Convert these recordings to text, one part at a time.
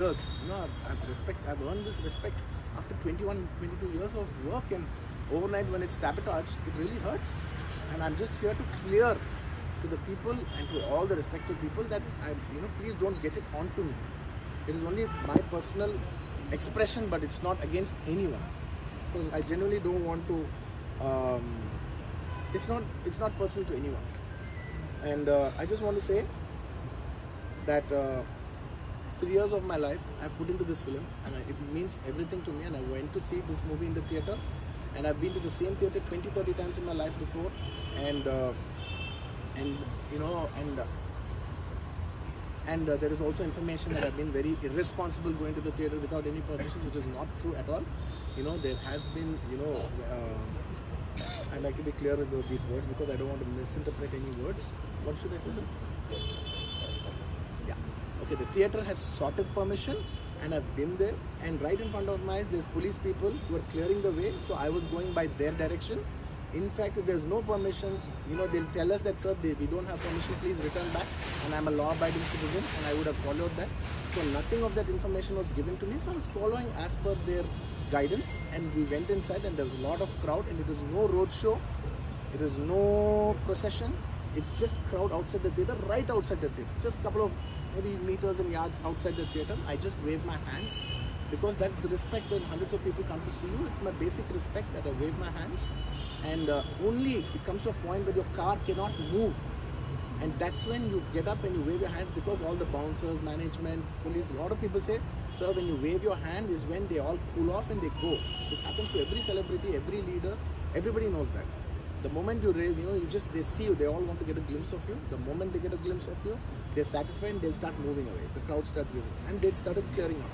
years. I've earned this respect after 21, 22 years of work, and overnight when it's sabotaged, it really hurts. And I'm just here to clear to the people and to all the respected people that please don't get it onto me. It is only my personal expression, but it's not against anyone. Because I genuinely don't want to. It's not personal to anyone. And I just want to say that 3 years of my life I've put into this film, and it means everything to me. And I went to see this movie in the theatre, and I've been to the same theatre 20-30 times in my life before, and there is also information that I've been very irresponsible going to the theatre without any permission, which is not true at all. There has been, I like to be clear with these words because I don't want to misinterpret any words. What should I say, sir? Yeah. Okay, the theatre has sought permission, and I've been there, and right in front of my eyes there's police people who are clearing the way, so I was going by their direction. In fact, if there's no permission, they'll tell us that, sir, we don't have permission, please return back, and I'm a law-abiding citizen, and I would have followed that. So nothing of that information was given to me, so I was following as per their guidance, and we went inside, and there was a lot of crowd, and it was no road show, it was no procession, it's just crowd outside the theatre, right outside the theatre, just a couple of maybe meters and yards outside the theatre. I just wave my hands, because that's the respect that hundreds of people come to see you. It's my basic respect that I wave my hands, and only it comes to a point where your car cannot move, and that's when you get up and you wave your hands, because all the bouncers, management, police, a lot of people say, sir, when you wave your hand is when they all cool off and they go. This happens to every celebrity, every leader, everybody knows that. The moment you raise, they see you, they all want to get a glimpse of you. The moment they get a glimpse of you, they're satisfied and they'll start moving away. The crowd starts moving, and they started clearing up.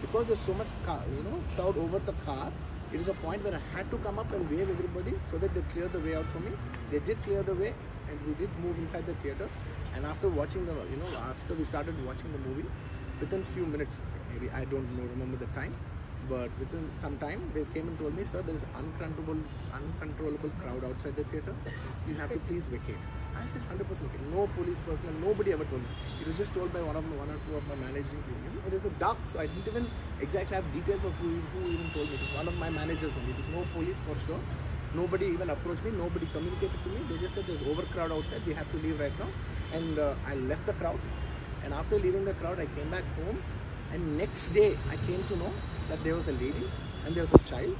Because there's so much crowd over the car, it is a point where I had to come up and wave everybody so that they clear the way out for me. They did clear the way, and we did move inside the theatre. And after watching after we started watching the movie, within few minutes, maybe I don't remember the time, but within some time they came and told me, sir, there is uncontrollable crowd outside the theatre. You have to please vacate. I said 100%. No police personnel, nobody ever told me. It was just told by one or two of my managing union. It is a dark, so I didn't even exactly have details of who even told me. It was one of my managers only. It was no police for sure. Nobody even approached me. Nobody communicated to me. They just said there's overcrowd outside. We have to leave right now. And I left the crowd. And after leaving the crowd, I came back home. And next day, I came to know that there was a lady and there was a child.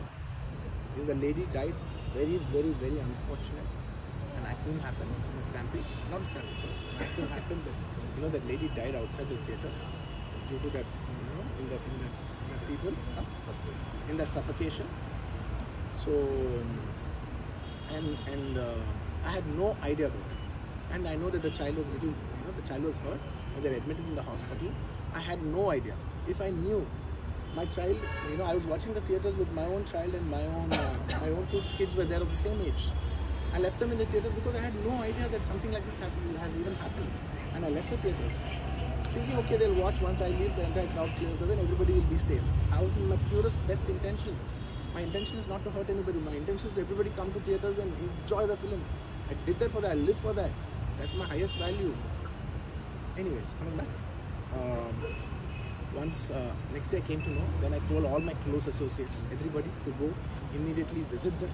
And the lady died. Very, very, very unfortunate. An accident happened in a stampede. Not a stampede, sorry. An accident happened that, that lady died outside the theatre due to that, in that suffocation. So, and I had no idea about it. And I know that the child was the child was hurt and they're admitted in the hospital. I had no idea. If I knew my child, I was watching the theatres with my own child, and my own two kids were there of the same age. I left them in the theatres because I had no idea that something like this has even happened. And I left the theatres thinking, okay, they'll watch once I leave, the entire crowd clears away and everybody will be safe. I was in my purest, best intention. My intention is not to hurt anybody. My intention is to everybody come to theatres and enjoy the film. I did that for that. I live for that. That's my highest value. Anyways, coming back. Next day I came to know, then I told all my close associates, everybody, to go immediately visit them.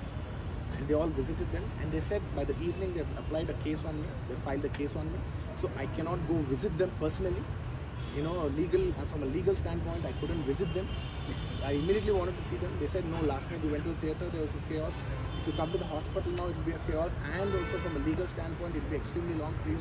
And they all visited them, and they said by the evening they've applied a case on me, they filed a case on me, so I cannot go visit them personally. From a legal standpoint, I couldn't visit them. I immediately wanted to see them. They said, no, last night we went to the theatre, there was a chaos. If you come to the hospital now, it will be a chaos, and also from a legal standpoint, it will be extremely long. Please